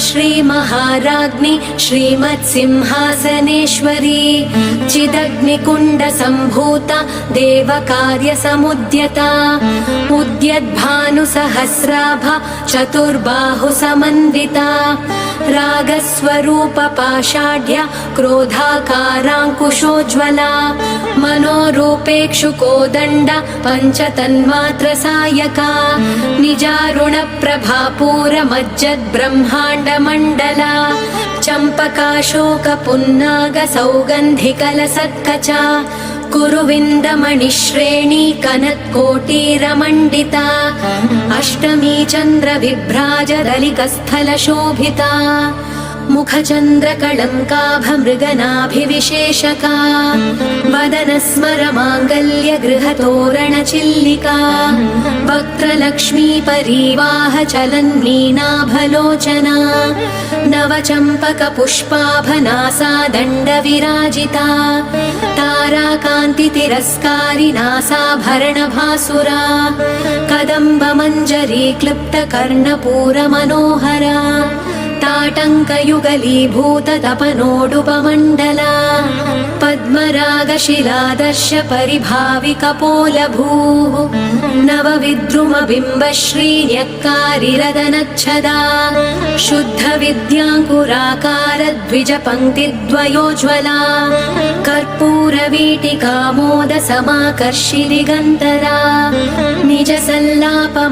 श्रीमहाराज्ञी श्रीमत्सिंहासनेश्वरी चिदग्निकुण्डसम्भूता देवकार्यसमुद्यता उद्यद्भानुसहस्राभा चतुर्बाहुसमन्विता रागस्वरूपपाषाढ्या क्रोधाकाराङ्कुशोज्ज्वला मनोरूपेक्षुकोदण्ड पञ्चतन्मात्रसायका निजारुणप्रभापूरमज्जद्ब्रह्माण्डमण्डला चम्पकाशोकपुन्नागसौगन्धिकलसत्कचा कुरुविन्दमणिश्रेणी कनत्कोटीरमण्डिता अष्टमी चन्द्रविभ्राजदलिकस्थलशोभिता मुखचन्द्रकळङ्काभमृगनाभिविशेषका वदनस्मरमाङ्गल्यगृहतोरणचिल्लिका वक्त्रलक्ष्मीपरीवाहचलन्मीनाभलोचना नवचम्पकपुष्पाभनासा दण्डविराजिता ताराकान्तितिरस्कारि नासाभरणभासुरा कदम्बमञ्जरी क्लिप्तकर्णपूरमनोहरा ताटङ्कयुगलीभूततपनोडुपमण्डला पद्मरागशिलादर्श परिभाविकपोलभूः नवविद्रुमबिम्बश्रीन्यक्कारिरदनच्छदा शुद्धविद्याङ्कुराकारद्विजपङ्क्तिद्वयोज्ज्वला कर्पूरवीटिकामोदसमाकर्षि दिगन्तरा निजसल्लापमा